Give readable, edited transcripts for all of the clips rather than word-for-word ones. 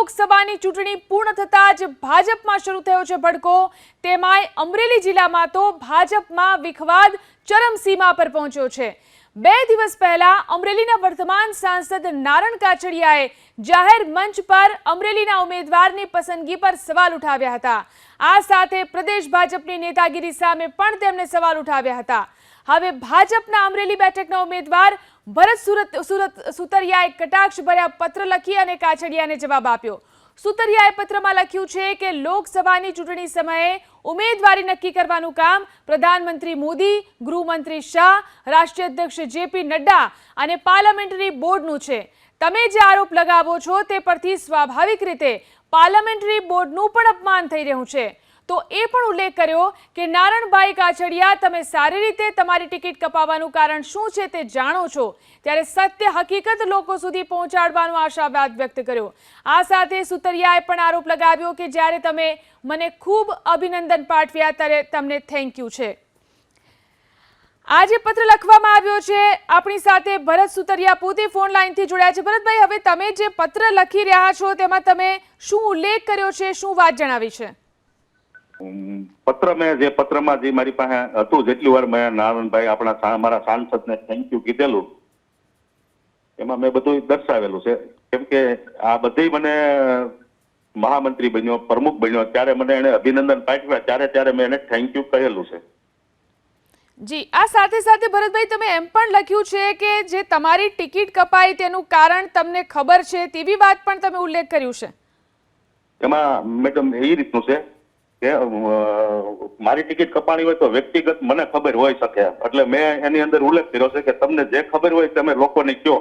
લોકસભાની ચૂંટણી પૂર્ણ થતાં જ ભાજપમાં શરૂ થયો છે ભડકો। તેમાંય અમરેલી જિલ્લામાં તો ભાજપમાં વિખવાદ ચરમસીમા પર પહોંચ્યો છે। 2 દિવસ પહેલા અમરેલીના વર્તમાન સાંસદ નારણ કાછડિયાએ જાહેર મંચ પર અમરેલીના ઉમેદવારની પસંદગી પર સવાલ ઉઠાવ્યા હતા। આ સાથે પ્રદેશ ભાજપની નેતાગીરી સામે પણ તેમણે સવાલ ઉઠાવ્યા હતા। હવે ભાજપના અમરેલી બેઠકના ઉમેદવાર ભરત સુતરિયાએ કટાક્ષ ભર્યા પત્ર લખી અને કાછડિયાને જવાબ આપ્યો। સુતરિયાએ પત્રમાં લખ્યું છે કે લોકસભાની ચૂંટણી સમયે ઉમેદવારી નક્કી કરવાનું કામ પ્રધાનમંત્રી મોદી, ગૃહમંત્રી શાહ, રાષ્ટ્રીય અધ્યક્ષ જેપી નડ્ડા અને પાર્લામેન્ટરી બોર્ડનું છે। તમે જે આરોપ લગાવો છો તે પરથી સ્વાભાવિક રીતે પાર્લામેન્ટરી બોર્ડનું પણ અપમાન થઈ રહ્યું છે। તો એ પણ ઉલ્લેખ કર્યો કે નારણભાઈ કાછડિયા, તમે સારી રીતે તમારી ટિકિટ કપાવવાનું કારણ શું છે તે જાણો છો, ત્યારે સત્ય હકીકત લોકો સુધી પહોંચાડવાનો આશાવાદ વ્યક્ત કર્યો। આ સાથે સુતરિયાએ પણ આરોપ લગાવ્યો કે જ્યારે તમે મને ખૂબ અભિનંદન પાઠવ્યા ત્યારે તમને થેન્ક યુ છે। આ જે પત્ર લખવામાં આવ્યો છે, આપણી સાથે ભરત સુતરિયા પોતે ફોન લાઈનથી જોડાયા છે। ભરતભાઈ, હવે તમે જે પત્ર લખી રહ્યા છો તેમાં તમે શું ઉલ્લેખ કર્યો છે, શું વાત જણાવી છે? પત્ર મેં જે પત્રમાં જે મારી પાસે હતું, જેટલી વાર મેં નારણભાઈ આપણા મારા સાંસદને થેન્ક યુ કીધેલું, એમાં મેં બધું દર્શાવેલું છે। કેમ કે આ બધી મને મહામંત્રી બન્યો, પ્રમુખ બન્યો ત્યારે મને એને અભિનંદન પાઠવ્યા, ત્યારે મેં એને થેન્ક યુ કહેલું છે। જી, આ સાથે સાથે ભરતભાઈ તમે એમ પણ લખ્યું છે કે જે તમારી ટિકિટ કપાઈ તેનું કારણ તમને ખબર છે, તેવી વાત પણ તમે ઉલ્લેખ કર્યું છે। એમાં મેડમ એ રીતનું છે કે મારી ટિકિટ કપાણી હોય તો વ્યક્તિગત મને ખબર હોય શકે, એટલે મેં એની અંદર ઉલ્લેખ કર્યો છે કે તમને જે ખબર હોય તમે લોકોને કહો।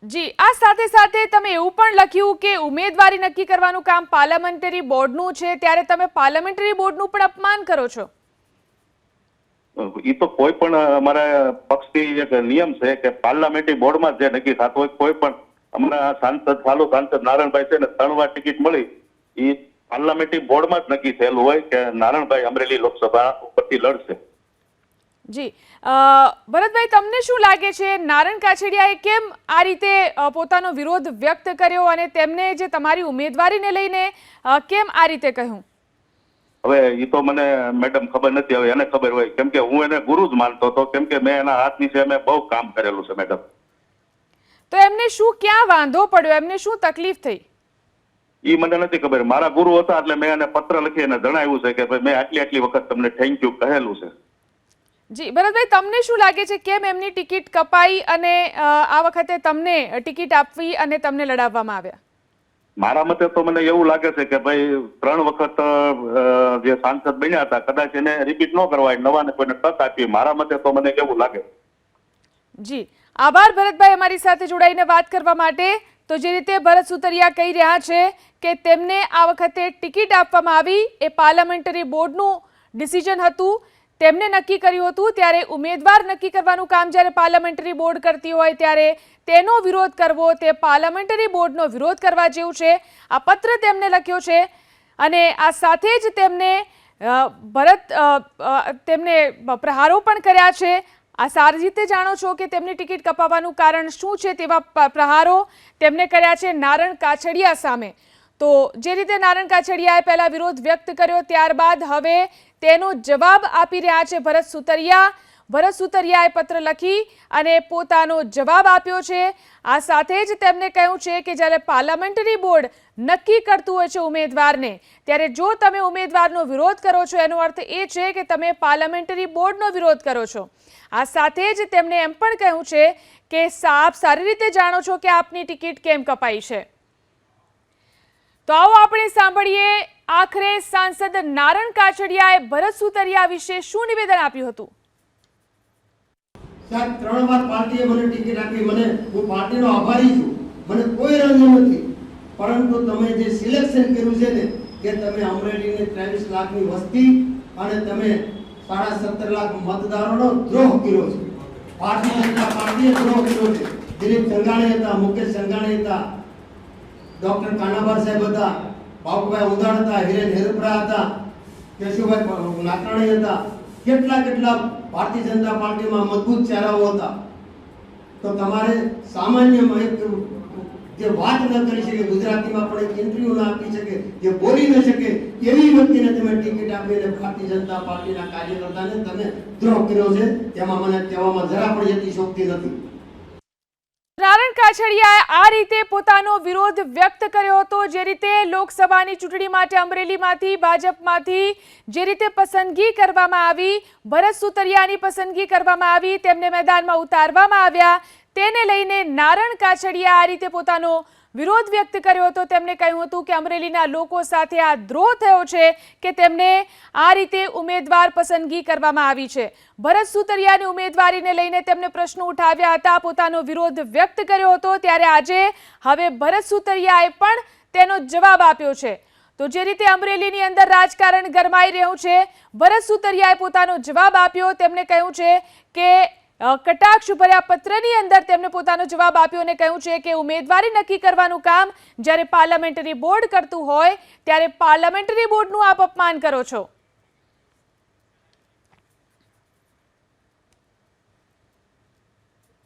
જી, આ સાથે સાથે તમે એવું પણ લખ્યું કે ઉમેદવારી નક્કી કરવાનું કામ પાર્લામેન્ટરી બોર્ડનું છે, ત્યારે તમે પાર્લામેન્ટરી બોર્ડનું પણ અપમાન કરો છો। એ તો કોઈ પણ અમારા પક્ષથી એક નિયમ છે કે પાર્લામેન્ટરી બોર્ડમાં જે નક્કી થતું હોય, કોઈ પણ હમણાં સાંસદ નારણભાઈ છે ને 3 વાર ટિકિટ મળી, એ પાર્લામેન્ટરી બોર્ડમાં જ નક્કી થયેલું હોય કે નારણભાઈ અમરેલી લોકસભા ઉપરથી લડશે। જી, ભરતભાઈ તમને શું લાગે છે, નારણ કાછડિયાએ કેમ આ રીતે પોતાનો વિરોધ વ્યક્ત કર્યો અને તેમને જે તમારી ઉમેદવારીને લઈને કેમ આ રીતે કહ્યું? હવે એ તો મને મેડમ ખબર નથી, હવે એને ખબર હોય, કેમ કે હું એને ગુરુ જ માનતો હતો, કેમ કે મેં એના હાથ નીચે મેં બહુ કામ કરેલું છે મેડમ। તો એમને શું ક્યાં વાંધો પડ્યો, એમને શું તકલીફ થઈ? એ મને નથી ખબર, મારા ગુરુ હતા એટલે મેં એને પત્ર લખી અને જણાવ્યું છે કે ભાઈ મેં આટલી વખત તમને થેન્ક યુ કહેલું છે। જી ભરતભાઈ, તમને શું લાગે છે કેમ એમની ટિકિટ કપાઈ અને આ વખતે તમને ટિકિટ આપવી અને તમને લડાવવામાં આવ્યા? મારા મતે તો મને એવું લાગે છે કે ભાઈ 3 વખત જે સાંસદ બન્યા હતા, કદાચ એને રિપીટ ન કરવાય, નવાને કોઈને તક આપી, મારા મતે તો મને એવું લાગે। જી, આભાર ભરતભાઈ અમારી સાથે જોડાઈને વાત કરવા માટે। તો જે રીતે ભરત સુતરિયા કહી રહ્યા છે કે તેમને આ વખતે ટિકિટ આપવામાં આવી એ પાર્લામેન્ટરી બોર્ડનું ડિસિઝન હતું, તેમને નક્કી કર્યું હતું, ત્યારે ઉમેદવાર નક્કી કરવાનું કામ જ્યારે પાર્લામેન્ટરી બોર્ડ કરતી હોય ત્યારે તેનો વિરોધ કરવો તે પાર્લામેન્ટરી બોર્ડનો વિરોધ કરવા જેવું છે। આ પત્ર તેમને લખ્યો છે અને આ સાથે જ તેમને પ્રહારો પણ કર્યા છે। આ સારી રીતે જાણો છો કે તેમની ટિકિટ કપાવવાનું કારણ શું છે, તેવા પ્રહારો તેમને કર્યા છે નારણ કાછડિયા સામે। તો જે રીતે નારણ કાછડિયાએ પહેલા વિરોધ વ્યક્ત કર્યો, ત્યારબાદ હવે તેનો જવાબ આપી રહ્યા છે ભરત સુતરિયા। ભરત સુતરિયાએ પત્ર લખી અને પોતાનો જવાબ આપ્યો છે। આ સાથે જ તેમણે કહ્યું છે કે જ્યારે પાર્લામેન્ટરી બોર્ડ નક્કી કરતું હોય છે ઉમેદવારને, ત્યારે જો તમે ઉમેદવારનો વિરોધ કરો છો એનો અર્થ એ છે કે તમે પાર્લામેન્ટરી બોર્ડનો વિરોધ કરો છો। આ સાથે જ તેમણે એમ પણ કહ્યું છે કે આપ સારી રીતે જાણો છો કે આપની ટિકિટ કેમ કપાઈ છે। તો આવો આપણે સાંભળીએ આખરે સાંસદ નારણ કાછડિયાએ ભરત સુતરિયા વિશે શું નિવેદન આપ્યું હતું। સાહેબ, 3 વાર પાર્ટીએ મને ટિકિટ આપી, હું પાર્ટીનો આભારી છું, મને કોઈ રંજ નથી, પરંતુ તમે જે સિલેક્શન કર્યું છે ને કે તમે અમરેલીની 23 લાખની વસ્તી અને તમે 17.5 લાખ મતદારોનો દ્રોહ કર્યો છે। ભારતીય જનતા પાર્ટીએ દ્રોહ કર્યો છે। દિલીપ સંઘાણી હતા, મુકેશ સંઘાણી હતા, ડોક્ટર કાનાભાર સાહેબ હતા, બાબુભાઈ ઉંધાણ હતા, હિરેન હેરપરા હતા, કેશુભાઈ નાકરાણી હતા, કેટલા ભારતીય જનતા પાર્ટીમાં મજબૂત ચહેરાઓ હતા। તો તમારે સામાન્ય જે વાત ન કરી શકે, ગુજરાતીમાં પણ એક ઇન્ટરવ્યુ ન આપી શકે, જે બોલી ન શકે, એવી વ્યક્તિને તમે ટિકિટ આપીને ભારતીય જનતા પાર્ટીના કાર્યકર્તાને તમે દ્રોહ કર્યો છે, તેમાં મને કહેવામાં જરા પણ યતિશોક્તિ નથી. નારણ કાછડિયાએ આ રીતે પોતાનો વિરોધ વ્યક્ત કર્યો હતો. જે રીતે લોકસભાની ચૂંટણી માટે અમરેલીમાંથી ભાજપમાંથી જે રીતે પસંદગી કરવામાં આવી, ભરત સુતરિયાની પસંદગી કરવામાં આવી, તેમને મેદાનમાં ઉતારવામાં આવ્યા, તેને લઈને નારણ કાછડિયા આ રીતે પોતાનો વિરોધ વ્યક્ત કર્યો હતો. તેમણે કહ્યું હતું કે અમરેલીના લોકો સાથે આ દ્રોહ થયો છે કે તેમને આ રીતે ઉમેદવાર પસંદગી કરવામાં આવી છે. ભરત સુતરિયાની ઉમેદવારીને લઈને તેમણે પ્રશ્નો ઉઠાવ્યા હતા, પોતાનો વિરોધ વ્યક્ત કર્યો હતો. ત્યારે આજે હવે ભરત સુતરિયાએ પણ તેનો જવાબ આપ્યો છે. તો જે રીતે અમરેલીની અંદર રાજકારણ ગરમાઈ રહ્યું છે, ભરત સુતરિયાએ પોતાનો જવાબ આપ્યો. તેમણે કહ્યું છે કે કટાક્ષ ભર્યા પત્રની અંદર તેમણે પોતાનો જવાબ આપ્યો અને કહ્યું છે કે ઉમેદવારી નક્કી કરવાનું કામ જ્યારે પાર્લામેન્ટરી બોર્ડ કરતું હોય ત્યારે પાર્લામેન્ટરી બોર્ડનું આપ અપમાન કરો છો.